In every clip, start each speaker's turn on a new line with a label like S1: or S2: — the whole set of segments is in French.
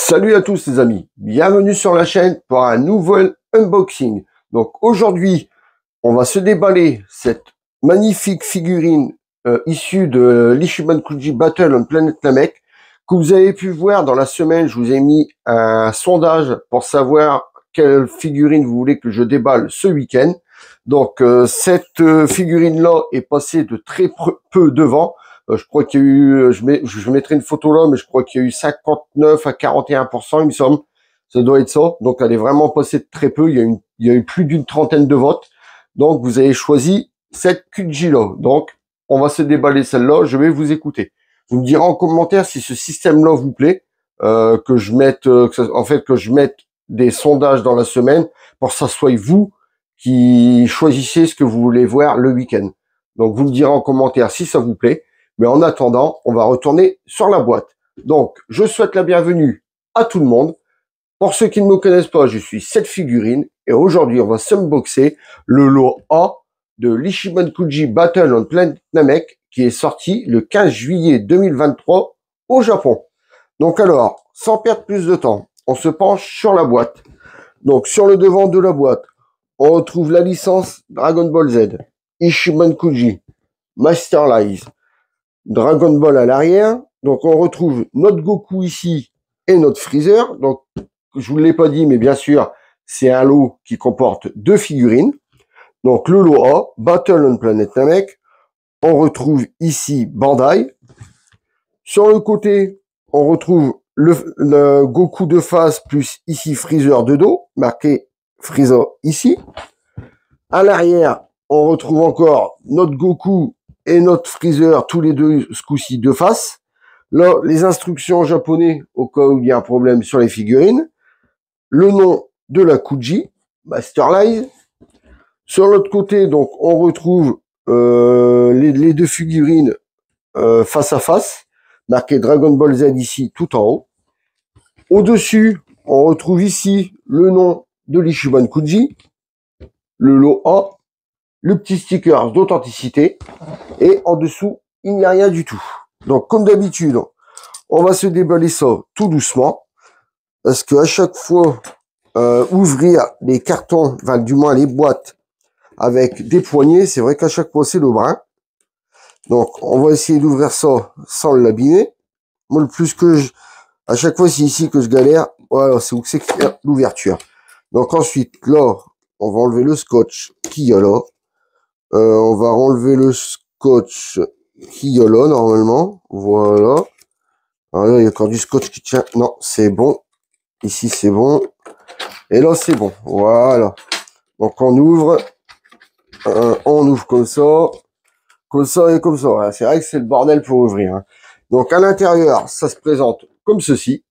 S1: Salut à tous les amis, bienvenue sur la chaîne pour un nouvel unboxing. Donc aujourd'hui, on va se déballer cette magnifique figurine issue de l'Ichiban Kuji Battle on Planet Namek que vous avez pu voir dans la semaine. Je vous ai mis un sondage pour savoir quelle figurine vous voulez que je déballe ce week-end. Donc cette figurine-là est passée de très peu devant. Je crois qu'il y a eu, je mettrai une photo là, mais je crois qu'il y a eu 59 à 41%, il me semble. Ça doit être ça. Donc, elle est vraiment passée de très peu. Il y a eu plus d'une trentaine de votes. Donc, vous avez choisi cette Kuji là. Donc, on va se déballer celle-là. Je vais vous écouter. Vous me direz en commentaire si ce système-là vous plaît, que je mette, que je mette des sondages dans la semaine pour que ça soit vous qui choisissez ce que vous voulez voir le week-end. Donc, vous me direz en commentaire si ça vous plaît. Mais en attendant, on va retourner sur la boîte. Donc, je souhaite la bienvenue à tout le monde. Pour ceux qui ne me connaissent pas, je suis cette figurine. Et aujourd'hui, on va s'unboxer le lot A de l'Ichiban Kuji Battle on Planet Namek qui est sorti le 15 juillet 2023 au Japon. Donc alors, sans perdre plus de temps, on se penche sur la boîte. Donc, sur le devant de la boîte, on retrouve la licence Dragon Ball Z, Ichiban Kuji, Master Lies, Dragon Ball à l'arrière. Donc, on retrouve notre Goku ici et notre Freezer. Donc, je vous l'ai pas dit, mais bien sûr, c'est un lot qui comporte deux figurines. Donc, le lot A, Battle on Planet Namek. On retrouve ici Bandai. Sur le côté, on retrouve le Goku de face plus ici Freezer de dos, marqué Freezer ici. À l'arrière, on retrouve encore notre Goku et notre Freezer, tous les deux, ce coup-ci, de face. Là, les instructions en japonais, au cas où il y a un problème sur les figurines. Le nom de la Kuji, Master Lies. Sur l'autre côté, donc, on retrouve les deux figurines face à face, marqué Dragon Ball Z ici, tout en haut. Au-dessus, on retrouve ici le nom de l'Ichiban Kuji, le lot A, le petit sticker d'authenticité, et en dessous, il n'y a rien du tout. Donc, comme d'habitude, on va se déballer ça tout doucement, parce que à chaque fois, ouvrir les cartons, enfin, du moins les boîtes, avec des poignées, c'est vrai qu'à chaque fois, c'est le brin. Donc, on va essayer d'ouvrir ça sans l'abîmer. Moi, le plus que à chaque fois, c'est ici que je galère. Voilà, c'est où c'est l'ouverture. Donc, ensuite, là, on va enlever le scotch qu'il y a là. On va enlever le scotch qu'il y a là, normalement. Voilà. Alors là, il y a encore du scotch qui tient. Non, c'est bon. Ici, c'est bon. Et là, c'est bon. Voilà. Donc, on ouvre. On ouvre comme ça. Comme ça et comme ça. C'est vrai que c'est le bordel pour ouvrir. Hein. Donc, à l'intérieur, ça se présente comme ceci.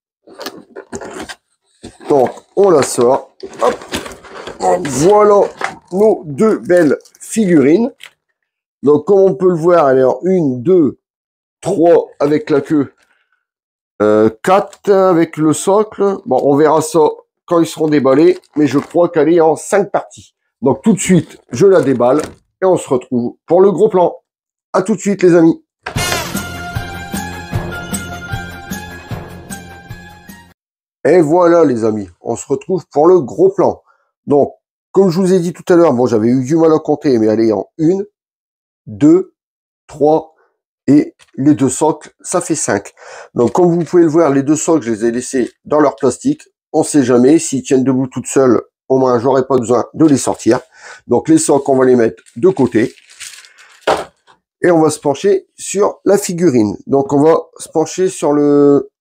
S1: Donc, on la sort. Hop. Voilà nos deux belles figurines. Donc, comme on peut le voir, elle est en 1, 2, 3 avec la queue. 4 avec le socle. Bon, on verra ça quand ils seront déballés. Mais je crois qu'elle est en 5 parties. Donc, tout de suite, je la déballe. Et on se retrouve pour le gros plan. À tout de suite, les amis. Et voilà, les amis. On se retrouve pour le gros plan. Donc, comme je vous ai dit tout à l'heure, bon, j'avais eu du mal à compter, mais elle est en 1, 2, 3 et les deux socles, ça fait 5. Donc, comme vous pouvez le voir, les deux socles, je les ai laissés dans leur plastique. On sait jamais, s'ils tiennent debout toutes seules, au moins, j'aurai pas besoin de les sortir. Donc, les socles, on va les mettre de côté. Et on va se pencher sur la figurine. Donc, on va se pencher sur le...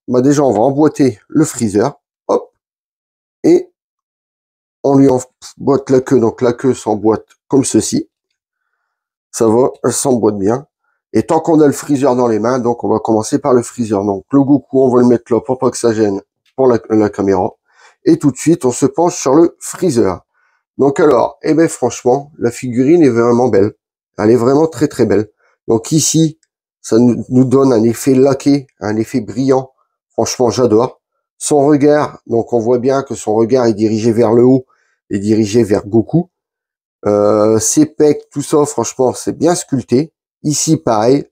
S1: déjà, on va emboîter le Freezer. Hop. Et on lui emboîte la queue. Donc, la queue s'emboîte comme ceci. Ça va, elle s'emboîte bien. Et tant qu'on a le Freezer dans les mains, donc on va commencer par le Freezer. Donc, le Goku, on va le mettre là pour pas que ça gêne pour la caméra. Et tout de suite, on se penche sur le Freezer. Donc alors, eh ben franchement, la figurine est vraiment belle. Elle est vraiment très très belle. Donc ici, ça nous donne un effet laqué, un effet brillant. Franchement, j'adore. Son regard, donc on voit bien que son regard est dirigé vers le haut et dirigé vers Goku. Ses pecs, tout ça, franchement, c'est bien sculpté. Ici, pareil,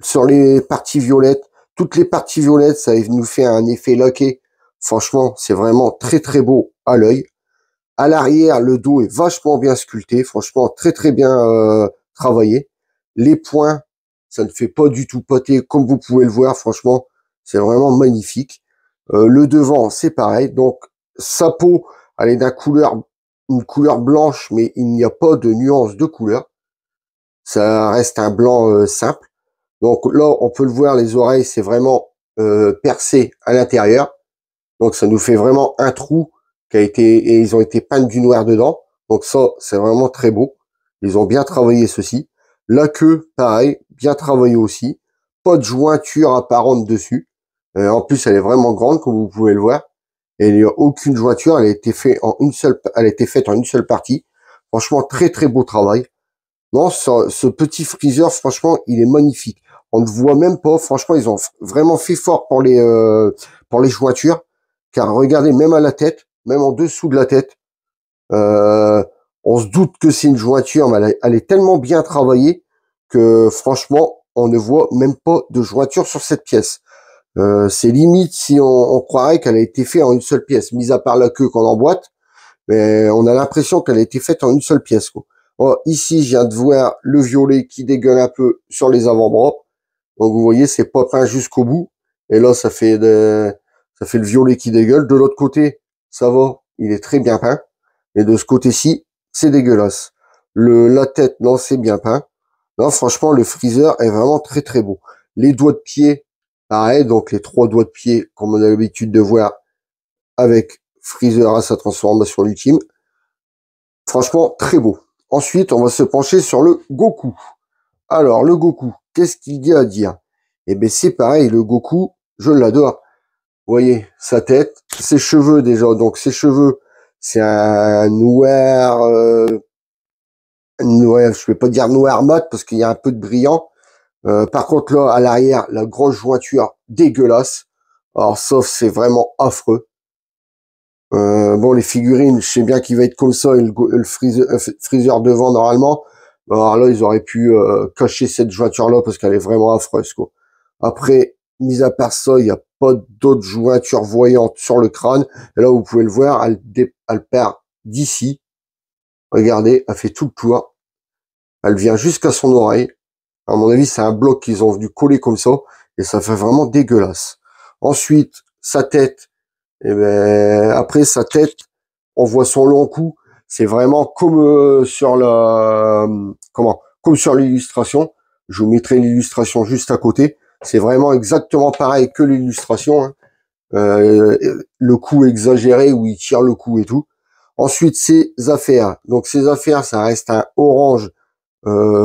S1: sur les parties violettes, toutes les parties violettes, ça nous fait un effet laqué. Franchement, c'est vraiment très très beau à l'œil. À l'arrière, le dos est vachement bien sculpté. Franchement, très très bien travaillé. Les points, ça ne fait pas du tout poter, comme vous pouvez le voir. Franchement, c'est vraiment magnifique. Le devant, c'est pareil. Donc, sa peau, elle est une couleur blanche, mais il n'y a pas de nuance de couleur. Ça reste un blanc simple. Donc là, on peut le voir, les oreilles, c'est vraiment percé à l'intérieur. Donc ça nous fait vraiment un trou qui a été, et ils ont été peints du noir dedans. Donc ça, c'est vraiment très beau. Ils ont bien travaillé ceci. La queue, pareil, bien travaillé aussi. Pas de jointure apparente dessus. En plus, elle est vraiment grande, comme vous pouvez le voir. Et il n'y a aucune jointure. Elle a été faite en une seule partie. Franchement, très très beau travail. Non, ce petit freezer, franchement, il est magnifique. On ne voit même pas. Franchement, ils ont vraiment fait fort pour les jointures. Car regardez, même à la tête, même en dessous de la tête, euh, on se doute que c'est une jointure, mais elle est tellement bien travaillée que franchement, on ne voit même pas de jointure sur cette pièce. C'est limite si on croirait qu'elle a été faite en une seule pièce, mis à part la queue qu'on emboîte, mais on a l'impression qu'elle a été faite en une seule pièce, quoi. Oh, ici, je viens de voir le violet qui dégueule un peu sur les avant-bras. Donc vous voyez, c'est pas peint jusqu'au bout. Et là, ça fait le violet qui dégueule. De l'autre côté, ça va, il est très bien peint. Et de ce côté-ci, c'est dégueulasse. La tête, non, c'est bien peint. Non, franchement, le freezer est vraiment très très beau. Les doigts de pied, pareil, donc les 3 doigts de pied, comme on a l'habitude de voir avec freezer à sa transformation ultime. Franchement, très beau. Ensuite, on va se pencher sur le Goku. Alors, le Goku, qu'est-ce qu'il y a à dire? Eh ben, c'est pareil, le Goku, je l'adore. Vous voyez, sa tête, ses cheveux déjà. Donc, ses cheveux, c'est un noir, noir, je vais pas dire noir mat parce qu'il y a un peu de brillant. Par contre, là, à l'arrière, la grosse jointure dégueulasse. Alors, sauf, c'est vraiment affreux. Bon, les figurines, je sais bien qu'il va être comme ça, et le freezer devant, normalement. Alors là, ils auraient pu cacher cette jointure-là parce qu'elle est vraiment affreuse, quoi. Après, mis à part ça, il n'y a pas d'autres jointures voyantes sur le crâne. Et là, vous pouvez le voir, elle perd d'ici. Regardez, elle fait tout le tour. Elle vient jusqu'à son oreille. À mon avis, c'est un bloc qu'ils ont dû coller comme ça. Et ça fait vraiment dégueulasse. Ensuite, sa tête. Et ben, après, sa tête, on voit son long cou. C'est vraiment comme sur comme sur l'illustration. Je vous mettrai l'illustration juste à côté. C'est vraiment exactement pareil que l'illustration, hein. Le cou exagéré où il tire le cou et tout. Ensuite, ses affaires. Donc, ses affaires, ça reste un orange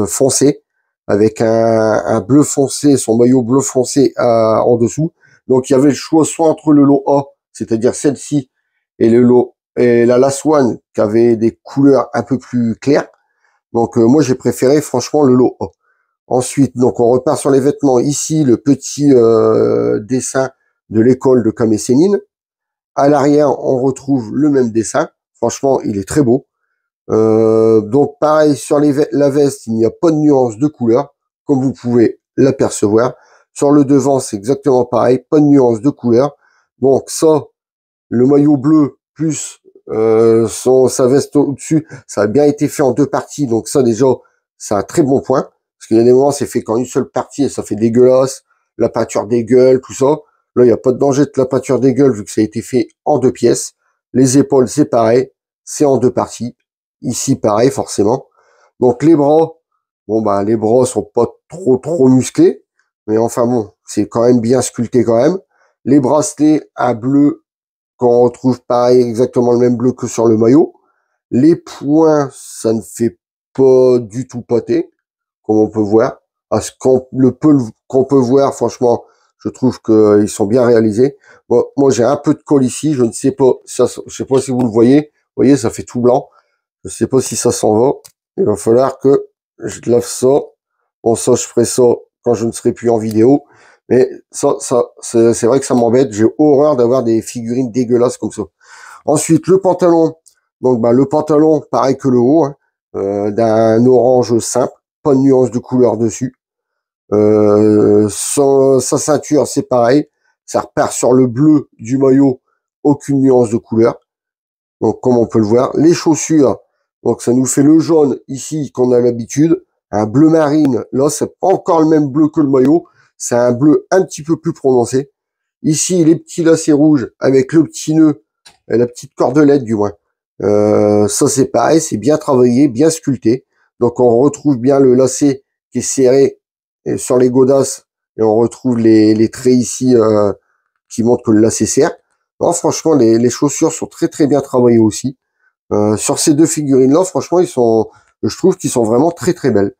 S1: foncé avec un bleu foncé, son maillot bleu foncé en dessous. Donc, il y avait le choix soit entre le lot A, c'est-à-dire celle-ci, et le lot et la Last One qui avait des couleurs un peu plus claires. Donc, moi, j'ai préféré franchement le lot A. Ensuite, donc on repart sur les vêtements. Ici, le petit dessin de l'école de Kame Sennin. À l'arrière, on retrouve le même dessin. Franchement, il est très beau. Donc pareil, sur la veste, il n'y a pas de nuance de couleur, comme vous pouvez l'apercevoir. Sur le devant, c'est exactement pareil, pas de nuance de couleur. Donc ça, le maillot bleu plus sa veste au-dessus, ça a bien été fait en 2 parties. Donc ça déjà, c'est un très bon point. Parce qu'il y a des moments, c'est fait qu'en une seule partie et ça fait dégueulasse. La peinture des gueules, tout ça. Là, il n'y a pas de danger de la peinture des gueules vu que ça a été fait en 2 pièces. Les épaules, c'est pareil. C'est en 2 parties. Ici, pareil, forcément. Donc les bras, bon bah les bras sont pas trop musclés. Mais enfin bon, c'est quand même bien sculpté quand même. Les bracelets, un bleu qu'on retrouve pareil, exactement le même bleu que sur le maillot. Les points, ça ne fait pas du tout pâté, comme on peut voir. À ce le peu qu'on peut voir, franchement, je trouve qu'ils sont bien réalisés. Bon, moi, j'ai un peu de colle ici, je ne sais pas, je sais pas si vous le voyez. Vous voyez, ça fait tout blanc. Je sais pas si ça s'en va. Il va falloir que je lave ça. Bon, ça, je ferai ça quand je ne serai plus en vidéo. Mais ça, c'est vrai que ça m'embête. J'ai horreur d'avoir des figurines dégueulasses comme ça. Ensuite, le pantalon. Donc, bah, le pantalon, pareil que le haut, hein, d'un orange simple, pas de nuance de couleur dessus. Sa ceinture, c'est pareil. Ça repart sur le bleu du maillot aucune nuance de couleur. Donc, comme on peut le voir, les chaussures, donc ça nous fait le jaune ici qu'on a l'habitude, un bleu marine. Là, c'est pas encore le même bleu que le maillot, c'est un bleu un petit peu plus prononcé. Ici, les petits lacets rouges avec le petit nœud, et la petite cordelette du moins. Ça, c'est pareil, c'est bien travaillé, bien sculpté. Donc, on retrouve bien le lacet qui est serré sur les godasses et on retrouve les traits ici qui montrent que le lacet serre. Non, franchement, les chaussures sont très très bien travaillées aussi. Sur ces deux figurines-là, franchement, je trouve qu'ils sont vraiment très très belles.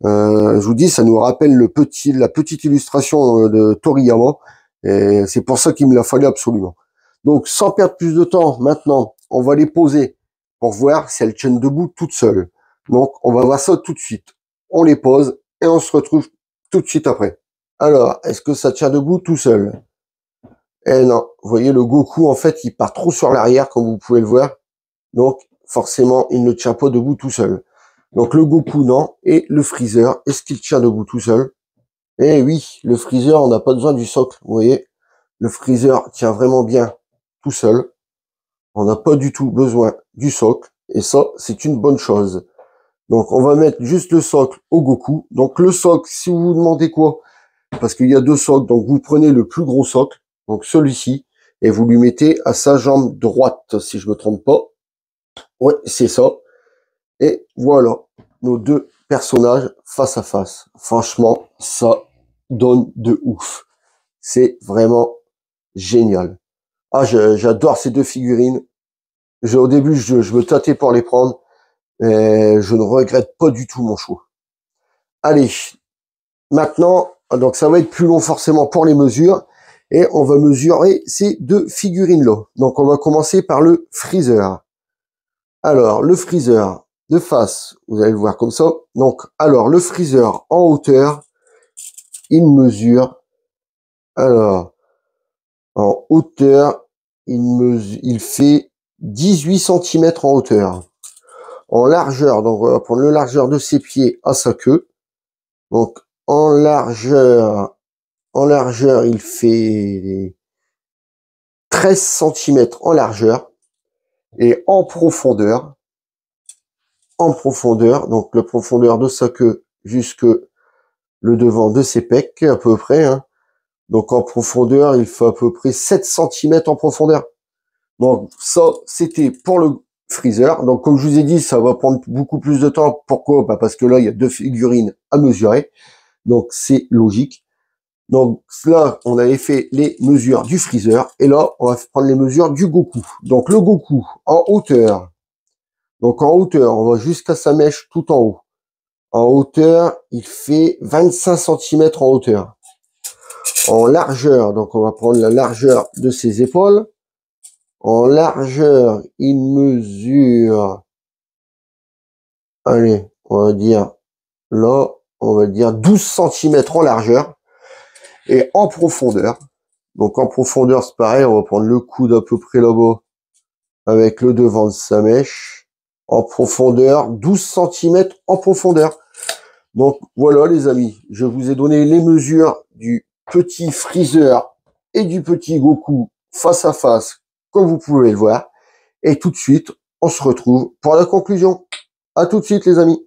S1: Je vous dis, ça nous rappelle la petite illustration de Toriyama, et c'est pour ça qu'il me l'a fallu absolument. Donc, sans perdre plus de temps, maintenant, on va les poser pour voir si elles tiennent debout toutes seules. Donc, on va voir ça tout de suite. On les pose et on se retrouve tout de suite après. Alors, est-ce que ça tient debout tout seul? Eh non, vous voyez, le Goku, en fait, il part trop sur l'arrière, comme vous pouvez le voir. Donc, forcément, il ne tient pas debout tout seul. Donc, le Goku, non. Et le Freezer, est-ce qu'il tient debout tout seul? Eh oui, le Freezer, on n'a pas besoin du socle, vous voyez. Le Freezer tient vraiment bien tout seul. On n'a pas du tout besoin du socle. Et ça, c'est une bonne chose. Donc, on va mettre juste le socle au Goku. Donc, le socle, si vous vous demandez quoi, parce qu'il y a deux socles, donc vous prenez le plus gros socle, donc celui-ci, et vous lui mettez à sa jambe droite, si je me trompe pas. Ouais, c'est ça. Et voilà, nos deux personnages face à face. Franchement, ça donne de ouf. C'est vraiment génial. Ah, j'adore ces deux figurines. Au début, je me tâtais pour les prendre, et je ne regrette pas du tout mon choix. Allez, maintenant, donc ça va être plus long forcément pour les mesures, et on va mesurer ces deux figurines-là. Donc on va commencer par le Freezer. Alors, le Freezer de face, vous allez le voir comme ça. Donc, alors, le Freezer en hauteur, il mesure, alors, en hauteur, il fait 18 cm en hauteur. En largeur, donc on va prendre le largeur de ses pieds à sa queue. Donc, en largeur, il fait 13 cm en largeur. Et en profondeur, donc la profondeur de sa queue jusque le devant de ses pecs, à peu près, hein. Donc en profondeur, il fait à peu près 7 cm en profondeur. Donc ça, c'était pour le Freezer. Donc comme je vous ai dit, ça va prendre beaucoup plus de temps. Pourquoi? Bah parce que là, il y a deux figurines à mesurer. Donc c'est logique. Donc là, on avait fait les mesures du Freezer. Et là, on va prendre les mesures du Goku. Donc le Goku en hauteur. Donc en hauteur, on va jusqu'à sa mèche tout en haut. En hauteur, il fait 25 cm en hauteur. En largeur, donc on va prendre la largeur de ses épaules. En largeur, il mesure, allez, on va dire, là, on va dire 12 cm en largeur. Et en profondeur, donc en profondeur, c'est pareil, on va prendre le coude à peu près là-bas, avec le devant de sa mèche. En profondeur, 12 cm en profondeur. Donc voilà les amis, je vous ai donné les mesures du petit Freezer et du petit Goku face à face, comme vous pouvez le voir. Et tout de suite, on se retrouve pour la conclusion. À tout de suite les amis.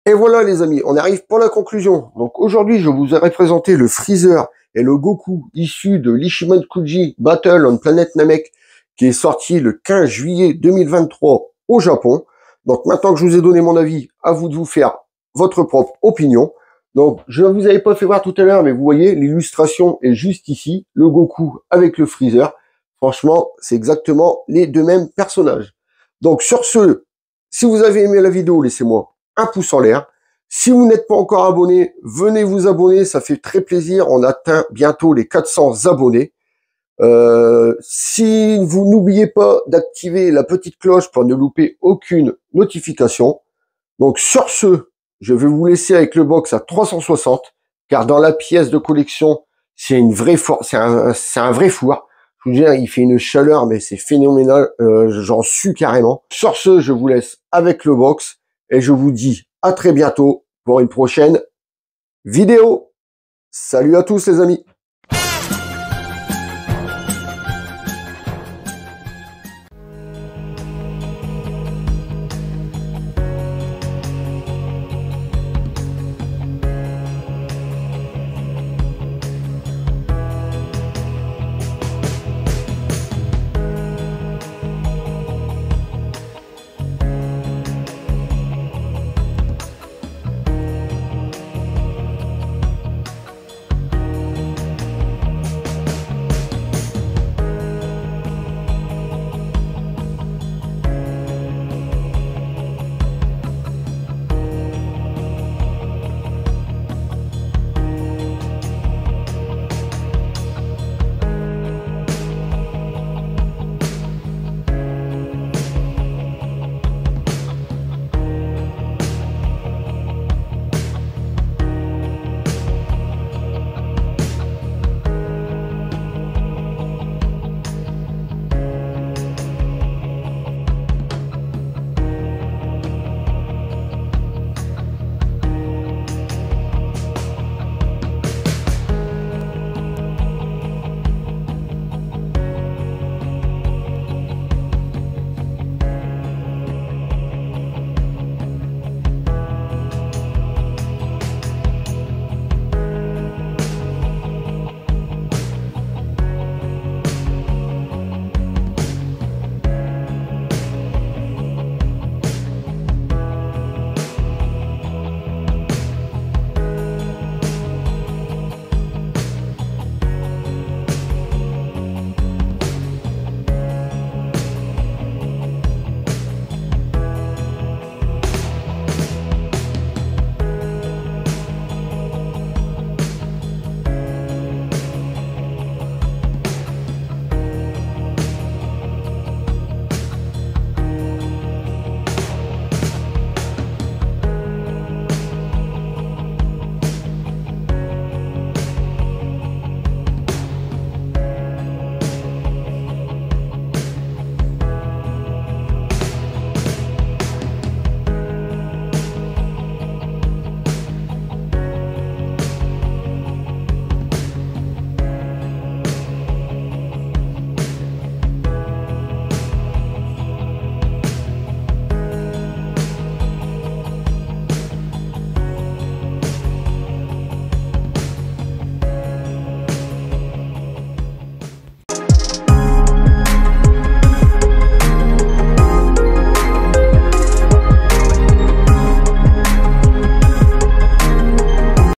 S1: Et voilà les amis, on arrive pour la conclusion. Donc aujourd'hui, je vous ai présenté le Freezer et le Goku issu de l'Ishimonkuji Battle on Planet Namek qui est sorti le 15 juillet 2023 au Japon. Donc maintenant que je vous ai donné mon avis, à vous de vous faire votre propre opinion. Donc je ne vous avais pas fait voir tout à l'heure, mais vous voyez, l'illustration est juste ici, le Goku avec le Freezer. Franchement, c'est exactement les deux mêmes personnages. Donc sur ce, si vous avez aimé la vidéo, laissez-moi un pouce en l'air. Si vous n'êtes pas encore abonné, venez vous abonner, ça fait très plaisir. On atteint bientôt les 400 abonnés. Si vous n'oubliez pas d'activer la petite cloche pour ne louper aucune notification. Donc sur ce, je vais vous laisser avec le box à 360, car dans la pièce de collection, c'est une vraie c'est un vrai four. Je vous dis, il fait une chaleur, mais c'est phénoménal. J'en sue carrément. Sur ce, je vous laisse avec le box et je vous dis à très bientôt pour une prochaine vidéo. Salut à tous les amis.